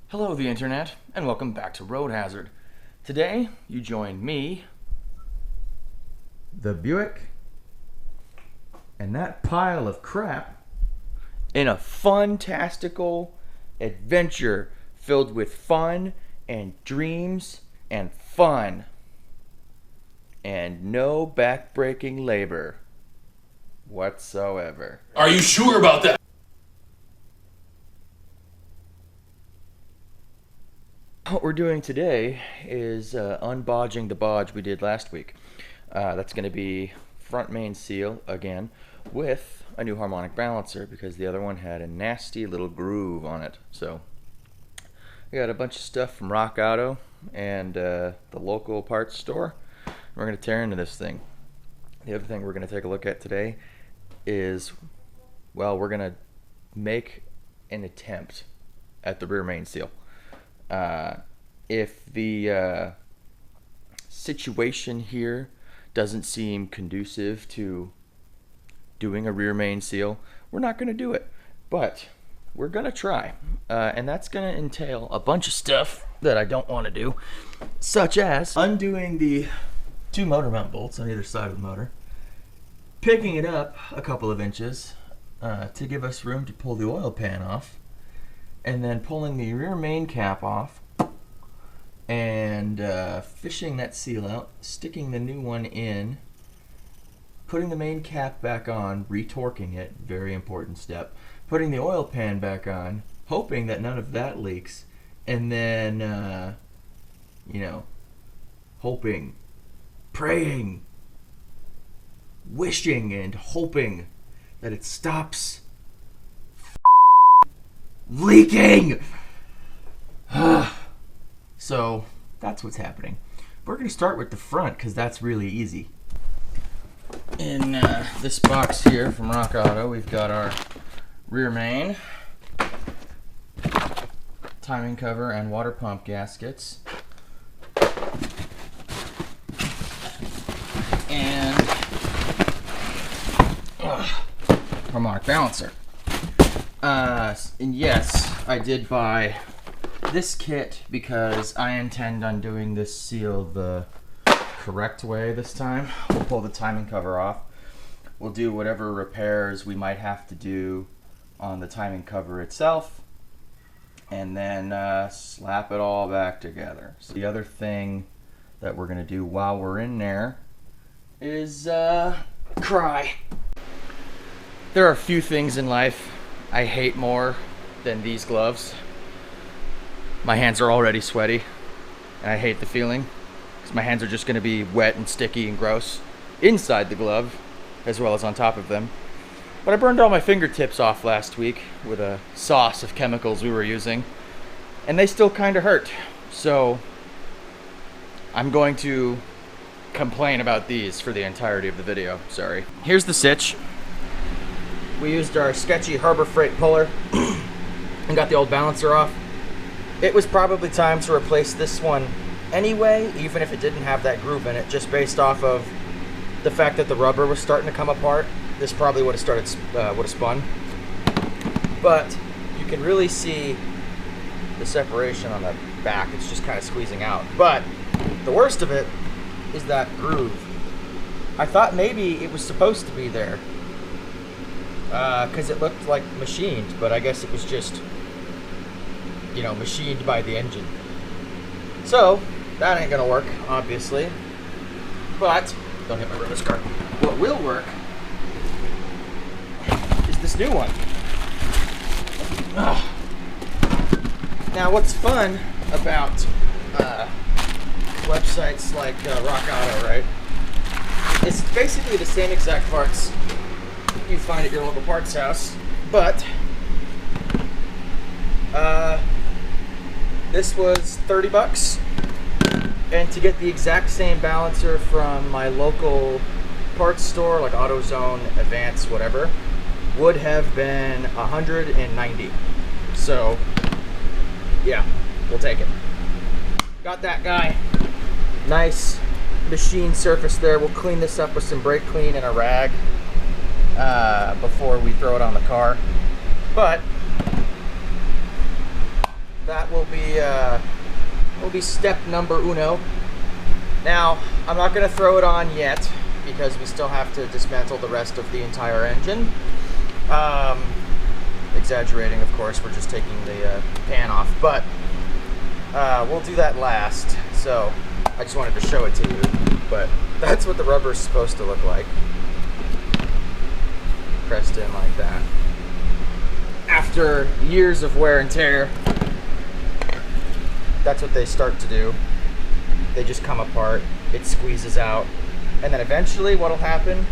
Hello, the internet, and welcome back to Road Hazard. Today, you join me, the Buick, and that pile of crap in a fantastical adventure filled with fun and dreams and fun and no back-breaking labor whatsoever. Are you sure about that? What we're doing today is unbodging the bodge we did last week. That's going to be front main seal again with a new harmonic balancer because the other one had a nasty little groove on it. So I got a bunch of stuff from Rock Auto and the local parts store. We're going to tear into this thing. The other thing we're going to take a look at today is, well, we're going to make an attempt at the rear main seal. If the situation here doesn't seem conducive to doing a rear main seal, we're not going to do it. But we're going to try. And that's going to entail a bunch of stuff that I don't want to do, such as undoing the two motor mount bolts on either side of the motor, picking it up a couple of inches to give us room to pull the oil pan off, and then pulling the rear main cap off and fishing that seal out, sticking the new one in, putting the main cap back on, retorquing it, very important step, putting the oil pan back on, hoping that none of that leaks, and then, hoping, praying, wishing, and hoping that it stops leaking. So that's what's happening. We're going to start with the front because that's really easy. In this box here from Rock Auto, we've got our rear main, timing cover, and water pump gaskets. And harmonic balancer. And yes, I did buy this kit because I intend on doing this seal the correct way this time. We'll pull the timing cover off. We'll do whatever repairs we might have to do on the timing cover itself, and then slap it all back together. So the other thing that we're going to do while we're in there is cry. There are a few things in life I hate more than these gloves. My hands are already sweaty, and I hate the feeling because my hands are just going to be wet and sticky and gross inside the glove as well as on top of them. But I burned all my fingertips off last week with a sauce of chemicals we were using, and they still kind of hurt. So I'm going to complain about these for the entirety of the video. Sorry. Here's the sitch. We used our sketchy Harbor Freight puller and got the old balancer off. It was probably time to replace this one anyway, even if it didn't have that groove in it, just based off of the fact that the rubber was starting to come apart. This probably would have spun. But you can really see the separation on the back. It's just kind of squeezing out. But the worst of it is that groove. I thought maybe it was supposed to be there because it looked like machined, but I guess it was just, machined by the engine. So that ain't gonna work, obviously. But don't hit my rubber scarf. What will work is this new one. Now, what's fun about websites like Rock Auto, right? It's basically the same exact parts you find at your local parts house, but this was $30, and to get the exact same balancer from my local parts store, like AutoZone, Advance, whatever, would have been $190. So yeah, we'll take it. Got that guy. Nice the sheen surface there. We'll clean this up with some brake clean and a rag before we throw it on the car. But that will be step number uno. Now, I'm not going to throw it on yet because we still have to dismantle the rest of the entire engine. Exaggerating, of course, we're just taking the pan off, but we'll do that last. So I just wanted to show it to you, but that's what the rubber is supposed to look like. Pressed in like that. After years of wear and tear, that's what they start to do. They just come apart, it squeezes out, and then eventually what'll happen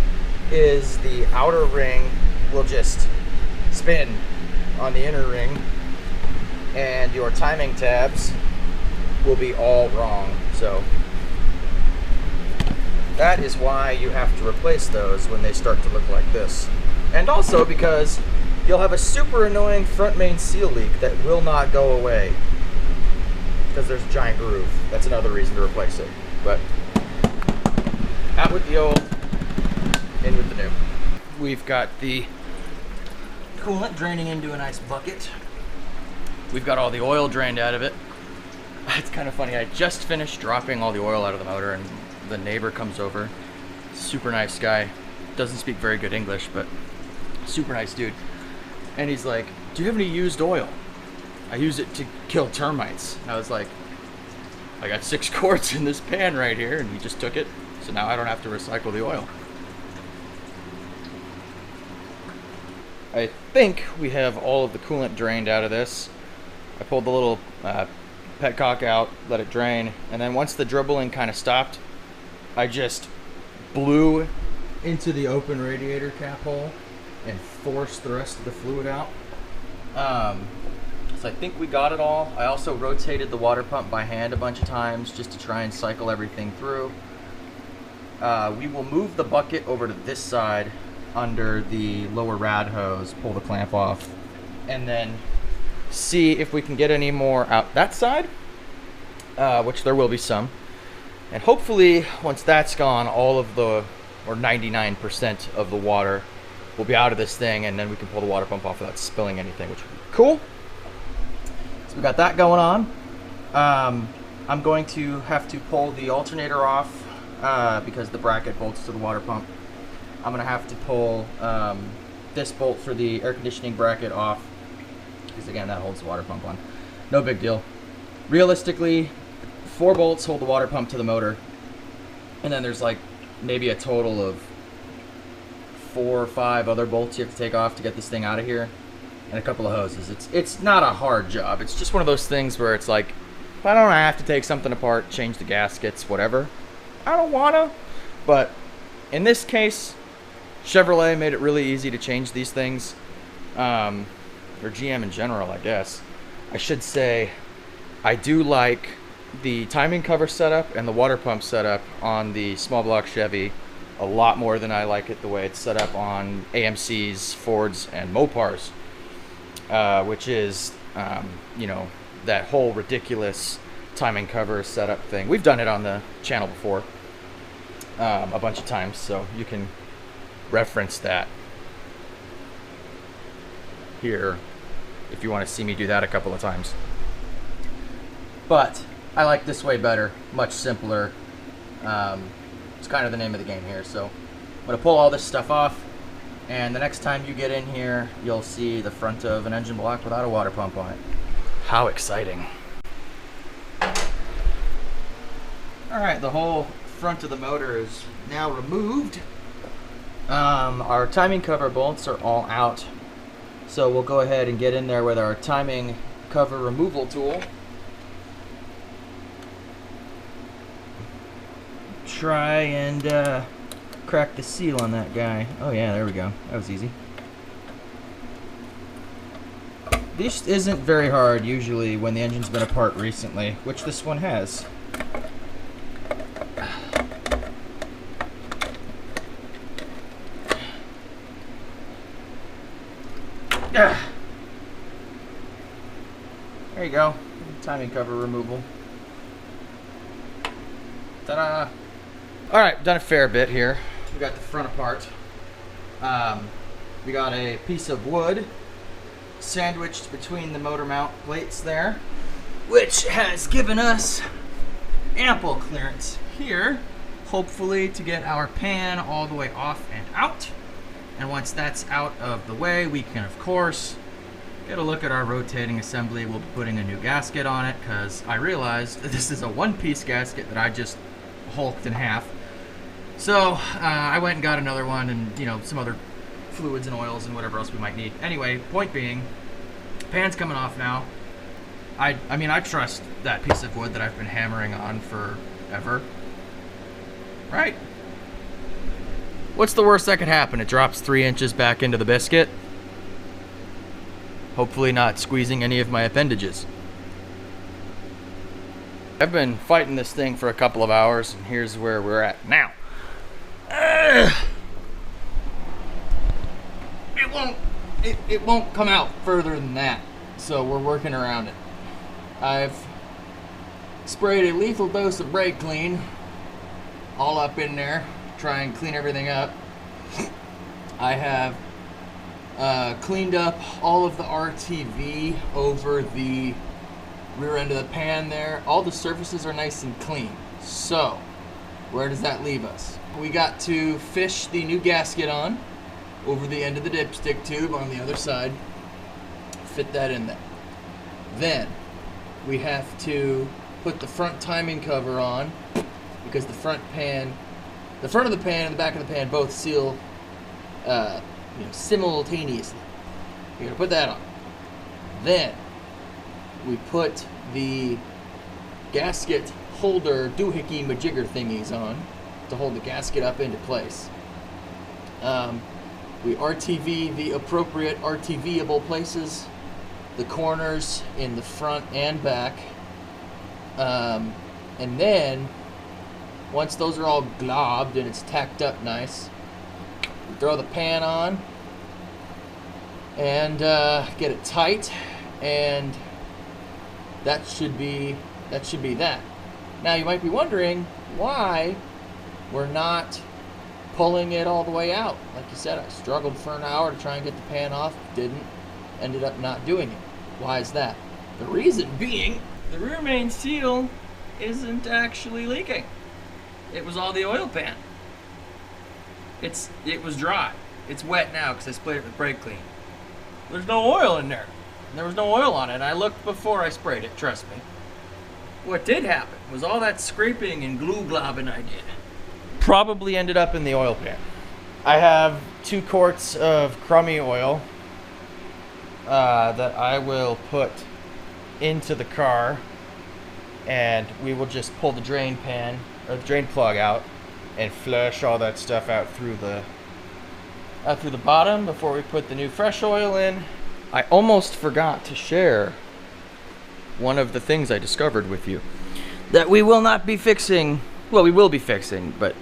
is the outer ring will just spin on the inner ring, and your timing tabs will be all wrong. So that is why you have to replace those when they start to look like this. And also because you'll have a super annoying front main seal leak that will not go away because there's a giant groove. That's another reason to replace it. But out with the old, in with the new. We've got the coolant draining into a nice bucket. We've got all the oil drained out of it. It's kind of funny, I just finished dropping all the oil out of the motor and the neighbor comes over. Super nice guy. Doesn't speak very good English, but super nice dude. And he's like, do you have any used oil? I use it to kill termites. And I was like, I got 6 quarts in this pan right here, and he just took it. So now I don't have to recycle the oil. I think we have all of the coolant drained out of this. I pulled the little petcock out, let it drain, and then once the dribbling kind of stopped, I just blew into the open radiator cap hole and forced the rest of the fluid out. So I think we got it all. I also rotated the water pump by hand a bunch of times just to try and cycle everything through. We will move the bucket over to this side under the lower rad hose, pull the clamp off, and then see if we can get any more out that side, which there will be some. And hopefully, once that's gone, all of the, or 99% of the water will be out of this thing, and then we can pull the water pump off without spilling anything, which would be cool. So we got that going on. I'm going to have to pull the alternator off because the bracket bolts to the water pump. I'm going to have to pull this bolt for the air conditioning bracket off because, again, that holds the water pump on. No big deal. Realistically, 4 bolts hold the water pump to the motor, and then there's like maybe a total of 4 or 5 other bolts you have to take off to get this thing out of here, and a couple of hoses. It's not a hard job. It's just one of those things where it's like, if I don't have to take something apart, change the gaskets, whatever, I don't wanna. But in this case, Chevrolet made it really easy to change these things, or GM in general, I guess. I should say I do like the timing cover setup and the water pump setup on the small block Chevy a lot more than I like it the way it's set up on AMCs, Fords, and Mopars, which is, you know, that whole ridiculous timing cover setup thing. We've done it on the channel before a bunch of times, so you can reference that here if you want to see me do that a couple of times. But I like this way better, much simpler. It's kind of the name of the game here. So I'm going to pull all this stuff off, and the next time you get in here, you'll see the front of an engine block without a water pump on it. How exciting. Alright, the whole front of the motor is now removed. Our timing cover bolts are all out, so we'll go ahead and get in there with our timing cover removal tool. Try and crack the seal on that guy. Oh yeah, there we go. That was easy. This isn't very hard usually when the engine's been apart recently, which this one has. There you go. Timing cover removal. Ta-da! All right, done a fair bit here. We got the front apart. We got a piece of wood sandwiched between the motor mount plates there, which has given us ample clearance here, hopefully to get our pan all the way off and out. And once that's out of the way, we can, of course, get a look at our rotating assembly. We'll be putting a new gasket on it because I realized that this is a one-piece gasket that I just hulked in half. So I went and got another one, and you know, some other fluids and oils and whatever else we might need. Anyway, point being, pan's coming off now. I mean, I trust that piece of wood that I've been hammering on forever. Right? What's the worst that could happen? It drops 3 inches back into the biscuit. Hopefully not squeezing any of my appendages. I've been fighting this thing for a couple of hours, and here's where we're at now. It won't come out further than that, so we're working around it. I've sprayed a lethal dose of brake clean all up in there, try and clean everything up. I have cleaned up all of the RTV over the rear end of the pan there. All the surfaces are nice and clean. So, where does that leave us? We got to fish the new gasket on over the end of the dipstick tube on the other side. Fit that in there. Then, we have to put the front timing cover on because the front of the pan and the back of the pan both seal simultaneously. You're gonna put that on. Then we put the gasket holder doohickey majigger thingies on to hold the gasket up into place. We RTV the appropriate RTVable places, the corners in the front and back, and then once those are all globbed and it's tacked up nice, we throw the pan on and get it tight, and that should be that. Now you might be wondering why we're not pulling it all the way out. Like you said, I struggled for an hour to try and get the pan off, ended up not doing it. Why is that? The reason being, the rear main seal isn't actually leaking. It was all the oil pan. It was dry. It's wet now because I sprayed it with brake clean. There's no oil in there. There was no oil on it. I looked before I sprayed it, trust me. What did happen was all that scraping and glue globbing I did probably ended up in the oil pan. I have 2 quarts of crummy oil that I will put into the car, and we will just pull the drain pan or the drain plug out and flush all that stuff out through the bottom before we put the new fresh oil in. I almost forgot to share one of the things I discovered with you that we will not be fixing. Well, we will be fixing, but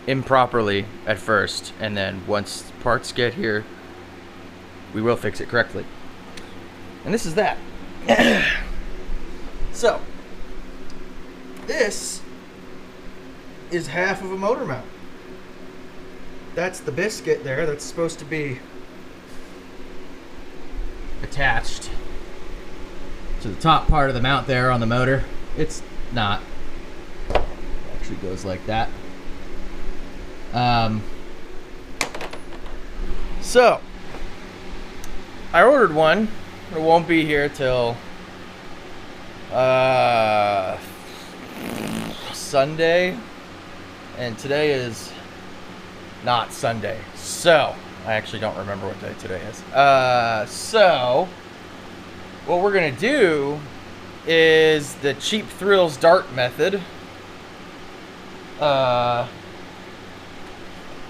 improperly at first, and then once parts get here, we will fix it correctly. And this is that. So, this is half of a motor mount. That's the biscuit there that's supposed to be attached to the top part of the mount there on the motor. It's not. It actually goes like that. So I ordered one. It won't be here till Sunday, and today is not Sunday, so I actually don't remember what day today is. So what we're gonna do is the Cheap Thrills Dart method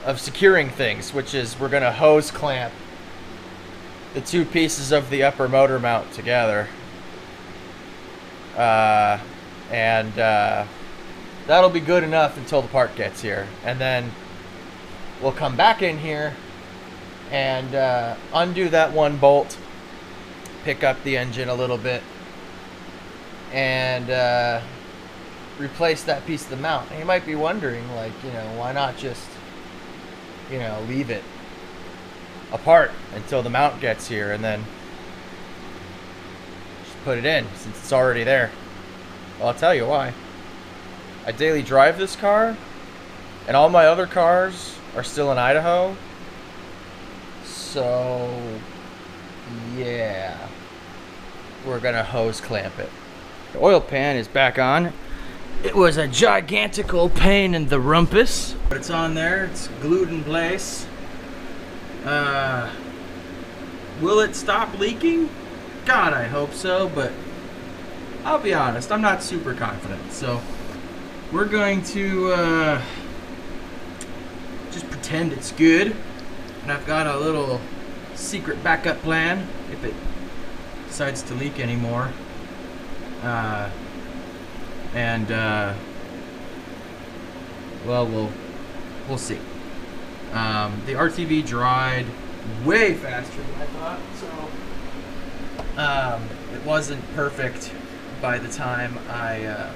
of securing things, which is we're gonna hose clamp the 2 pieces of the upper motor mount together, and that'll be good enough until the part gets here, and then we'll come back in here and undo that 1 bolt, pick up the engine a little bit, and replace that piece of the mount. And you might be wondering, like, you know, why not just, you know, leave it apart until the mount gets here and then just put it in since it's already there. Well, I'll tell you why. I daily drive this car, and all my other cars are still in Idaho. So, yeah, we're gonna hose clamp it. The oil pan is back on. It was a gigantical pain in the rumpus, but it's on there. It's glued in place. Will it stop leaking? God, I hope so, but I'll be honest, I'm not super confident. So we're going to just pretend it's good. And I've got a little secret backup plan if it decides to leak anymore. Well, we'll see. The RTV dried way faster than I thought, so it wasn't perfect by the time I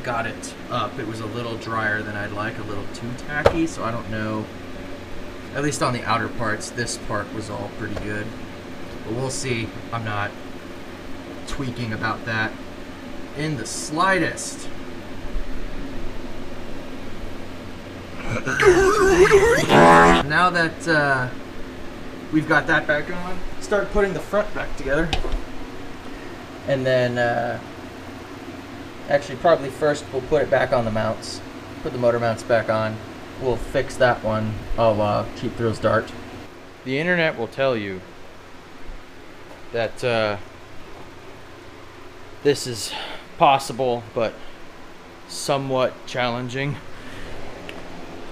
got it up. It was a little drier than I'd like, a little too tacky, so I don't know. At least on the outer parts, this part was all pretty good. But we'll see. I'm not tweaking about that in the slightest. Now that we've got that back on, start putting the front back together. And then, actually probably first we'll put it back on the mounts. Put the motor mounts back on. We'll fix that one. I'll Cheap Thrills Dart. The internet will tell you that this is possible, but somewhat challenging.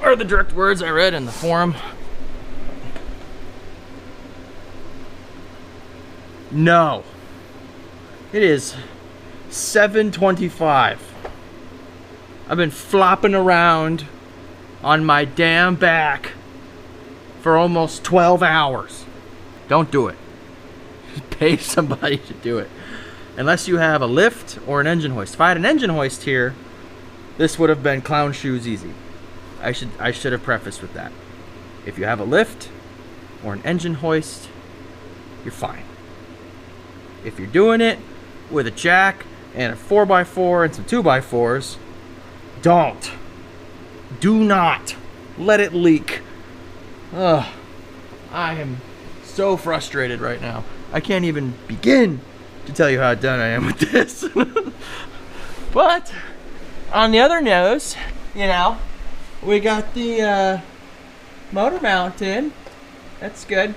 Are the direct words I read in the forum. No. It is 7:25. I've been flopping around on my damn back for almost 12 hours. Don't do it. Pay somebody to do it. Unless you have a lift or an engine hoist. If I had an engine hoist here, this would have been clown shoes easy. I should have prefaced with that. If you have a lift or an engine hoist, you're fine. If you're doing it with a jack and a 4x4 and some 2x4s, don't. Do not let it leak. Ugh. I am so frustrated right now. I can't even begin to tell you how done I am with this. But on the other nose, you know, we got the motor mount in. That's good.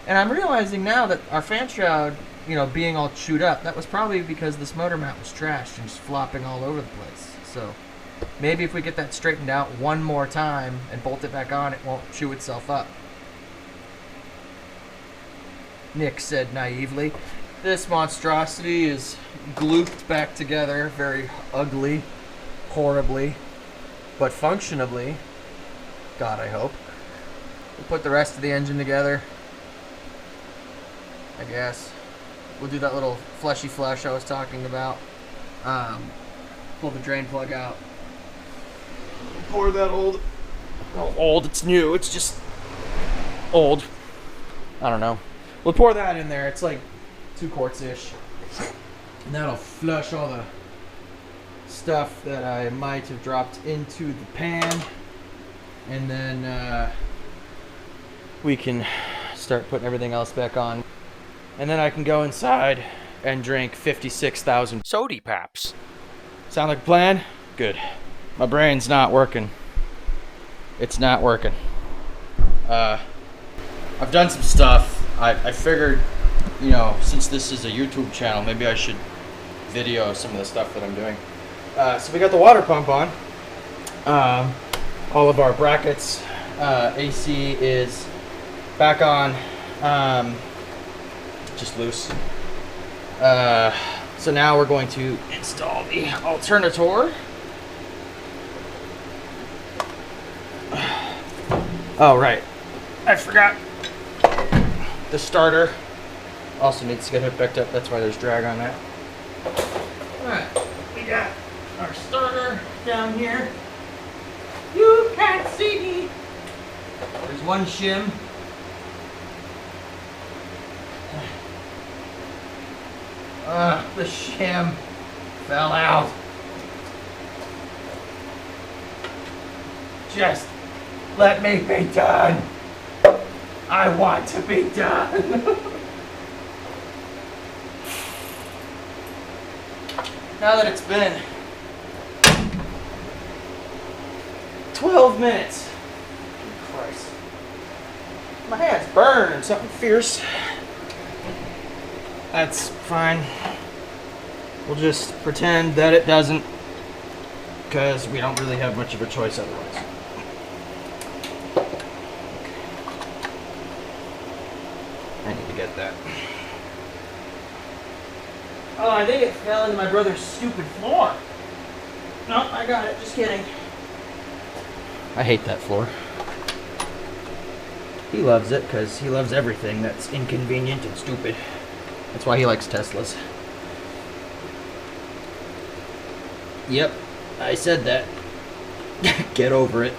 And I'm realizing now that our fan shroud, you know, being all chewed up, that was probably because this motor mount was trashed and just flopping all over the place. So maybe if we get that straightened out one more time and bolt it back on, it won't chew itself up. Nick said naively. This monstrosity is glooped back together very ugly, horribly, but functionably. God, I hope. We'll put the rest of the engine together, I guess. We'll do that little fleshy flush I was talking about. Pull the drain plug out. Pour that old... Oh, old, it's new. It's just old. I don't know. We'll pour that in there. It's like 2 quarts-ish. And that'll flush all the stuff that I might have dropped into the pan. And then we can start putting everything else back on. And then I can go inside and drink 56,000 sody paps. Sound like a plan? Good. My brain's not working. It's not working. I've done some stuff. I figured, you know, since this is a YouTube channel, maybe I should video some of the stuff that I'm doing. So we got the water pump on. All of our brackets. AC is back on. Just loose. So now we're going to install the alternator. Oh, right. I forgot. The starter also needs to get hooked back up. That's why there's drag on that. Alright, we got our starter. down here. You can't see me. There's one shim. The shim fell out. Just let me be done. I want to be done. Now that it's been 12 minutes. Christ. My hands burn something fierce. That's fine. We'll just pretend that it doesn't, because we don't really have much of a choice otherwise. I need to get that. Oh, I think it fell into my brother's stupid floor. No, I got it. Just kidding. I hate that floor. He loves it because he loves everything that's inconvenient and stupid. That's why he likes Teslas. Yep, I said that. Get over it.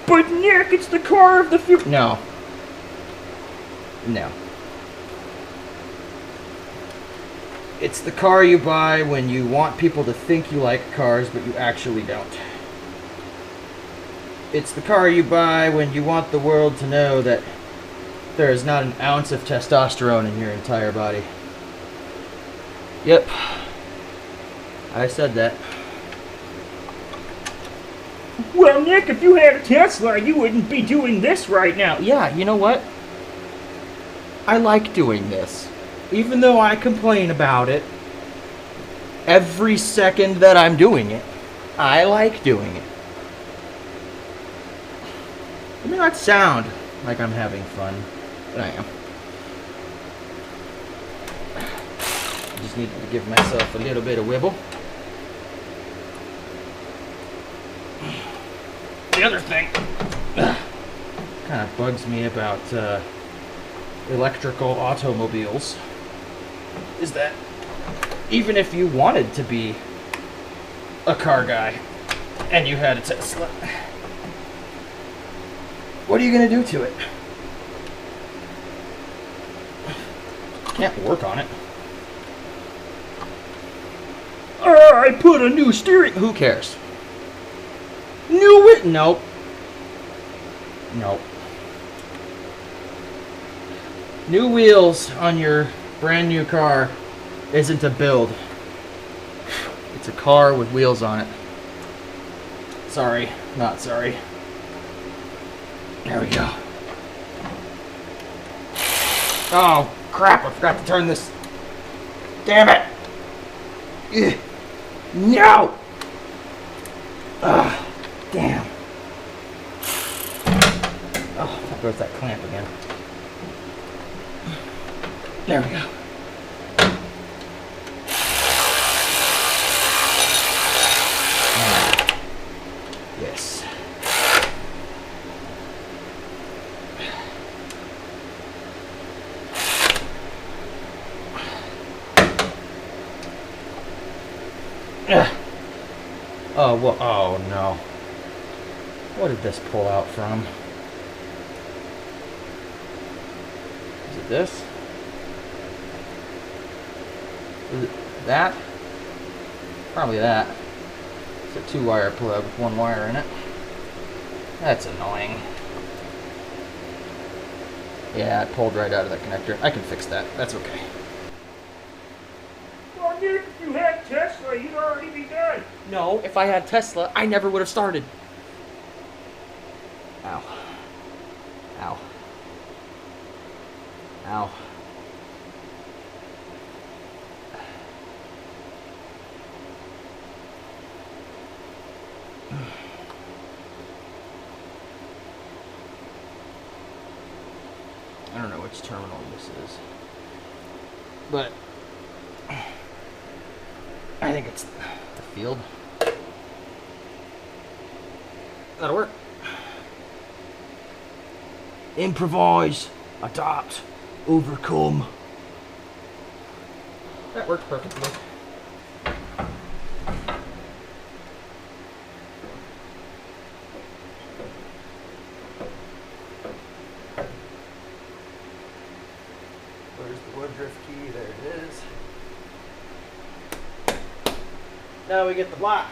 But Nick, it's the car of the future. No. No. It's the car you buy when you want people to think you like cars, but you actually don't. It's the car you buy when you want the world to know that there is not an ounce of testosterone in your entire body. Yep. I said that. Well, Nick, if you had a Tesla, you wouldn't be doing this right now. Yeah, you know what? I like doing this. Even though I complain about it, every second that I'm doing it, I like doing it. It may not sound like I'm having fun, but I am. I just needed to give myself a little bit of wibble. The other thing kind of bugs me about electrical automobiles is that even if you wanted to be a car guy and you had a Tesla, what are you going to do to it? Can't work on it. I put a new steering... Who cares? Nope. Nope. New wheels on your brand new car isn't a build. It's a car with wheels on it. Sorry, not sorry. There we go. Oh, crap, I forgot to turn this. Damn it! Ugh. No! Ugh, damn. Oh, there goes that clamp again. There we go. Yes. Oh, well, oh no. What did this pull out from? Is it this? Is it that? Probably that. It's a 2-wire plug with 1 wire in it. That's annoying. Yeah, it pulled right out of the connector. I can fix that. That's okay. Well, dude, if you had Tesla, you'd already be done. No, if I had Tesla, I never would have started. Ow. Ow. Ow. I don't know which terminal this is, but I think it's the field. That'll work. Improvise, adapt, overcome. That worked perfectly. Now we get the block.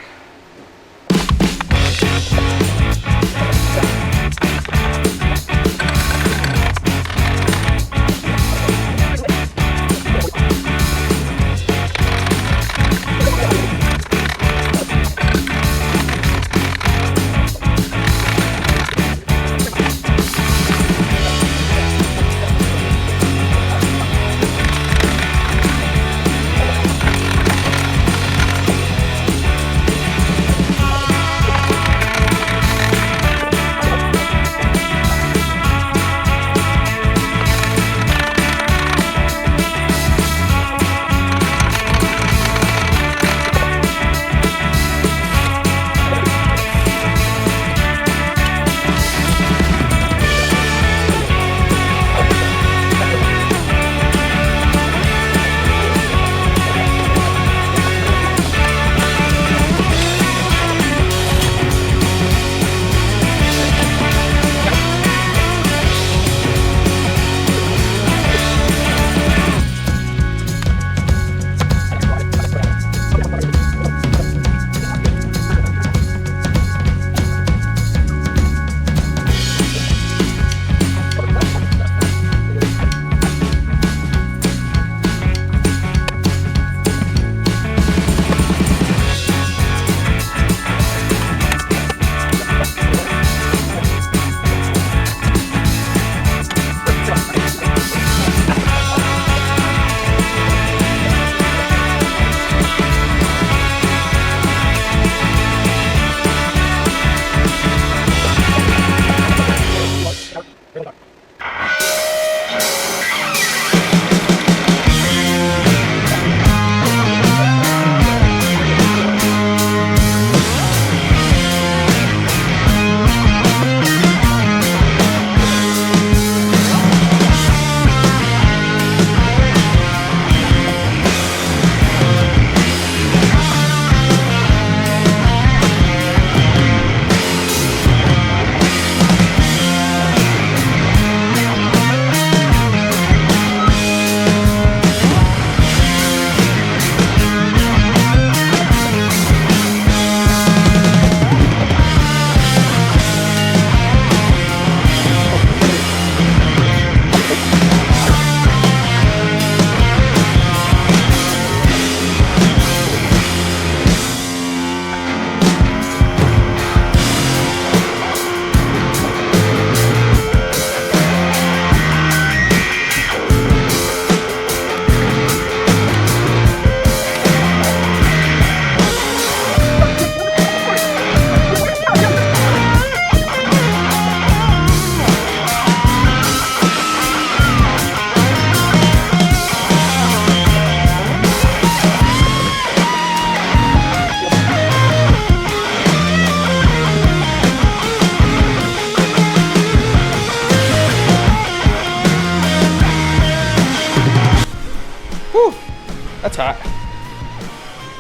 That's hot.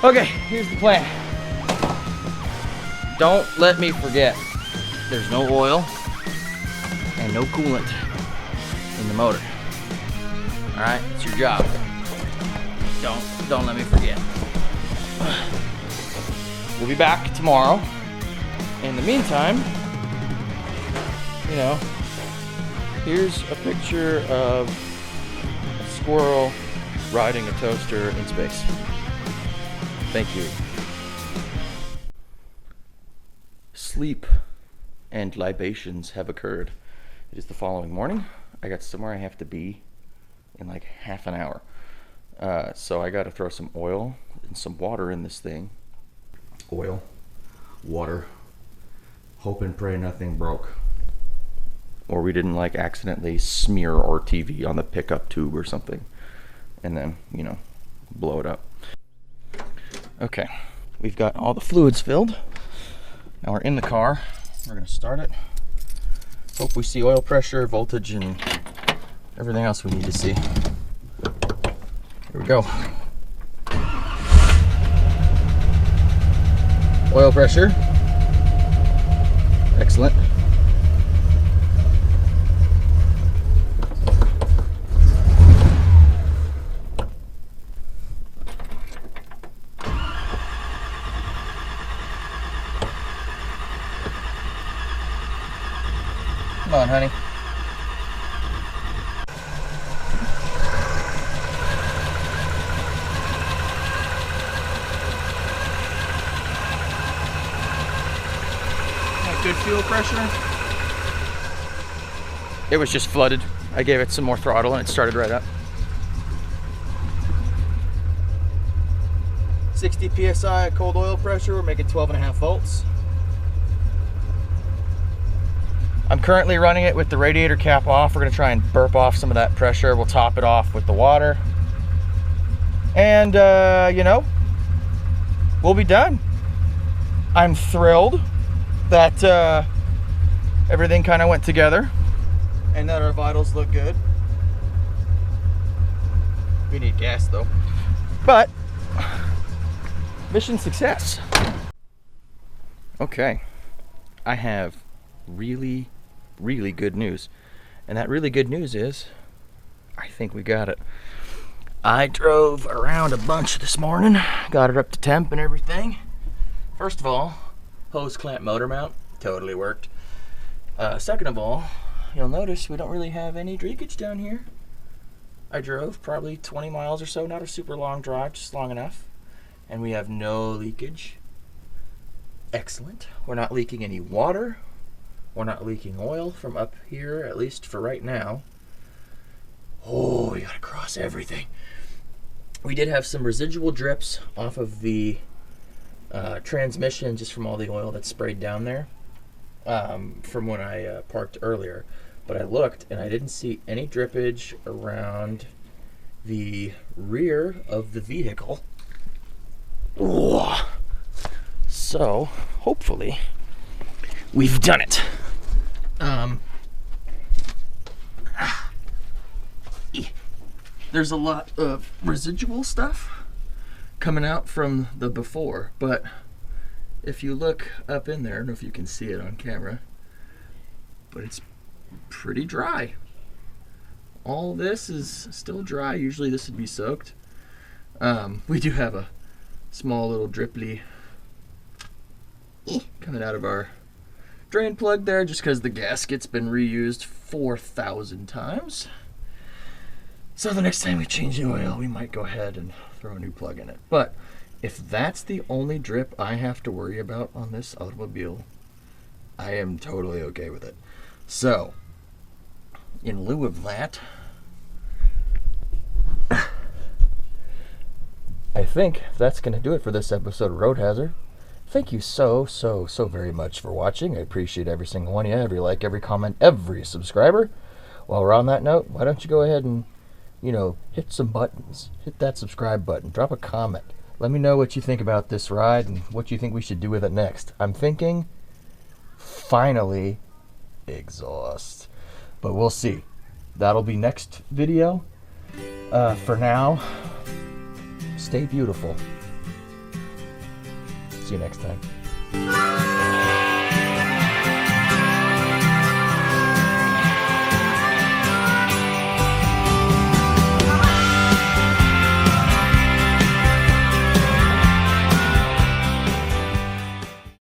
Okay, here's the plan. Don't let me forget. There's no oil and no coolant in the motor. All right, it's your job. Don't let me forget. We'll be back tomorrow. In the meantime, you know, here's a picture of a squirrel riding a toaster in space. Thank you. Sleep and libations have occurred. It is the following morning. I got somewhere I have to be in like half an hour. So I got to throw some oil and some water in this thing. Oil, water, hope and pray nothing broke. Or we didn't like accidentally smear our TV on the pickup tube or something. And then, you know, blow it up. Okay, we've got all the fluids filled. Now we're in the car. We're gonna start it. Hope we see oil pressure, voltage, and everything else we need to see. Here we go. Oil pressure. Excellent. on, honey. Good fuel pressure. It was just flooded. I gave it some more throttle and it started right up. 60 psi at cold oil pressure. We're making 12.5 volts. I'm currently running it with the radiator cap off. We're gonna try and burp off some of that pressure. We'll top it off with the water. And you know, we'll be done. I'm thrilled that everything kind of went together and that our vitals look good. We need gas though. But mission success. Okay, I have really good news. And that really good news is I think we got it. I drove around a bunch this morning, got it up to temp and everything. First of all, hose clamp motor mount, totally worked. Second of all, you'll notice we don't really have any leakage down here. I drove probably 20 miles or so, not a super long drive, just long enough. And we have no leakage. Excellent. We're not leaking any water. We're not leaking oil from up here, at least for right now. Oh, we gotta cross everything. We did have some residual drips off of the transmission just from all the oil that's sprayed down there from when I parked earlier. But I looked and I didn't see any drippage around the rear of the vehicle. Ooh. So hopefully we've done it. There's a lot of residual stuff coming out from the before, but if you look up in there, I don't know if you can see it on camera, but it's pretty dry. All this is still dry. Usually this would be soaked. We do have a small little dripply coming out of our drain plug there just because the gasket's been reused 4,000 times. So the next time we change the oil, we might go ahead and throw a new plug in it. But if that's the only drip I have to worry about on this automobile, I am totally okay with it. So, in lieu of that, I think that's going to do it for this episode of Road Hazard. Thank you so very much for watching. I appreciate every single one of you, every like, every comment, every subscriber. While we're on that note, why don't you go ahead and, you know, hit some buttons. Hit that subscribe button. Drop a comment. Let me know what you think about this ride and what you think we should do with it next. I'm thinking, finally, exhaust. But we'll see. That'll be next video. For now, stay beautiful. See you next time.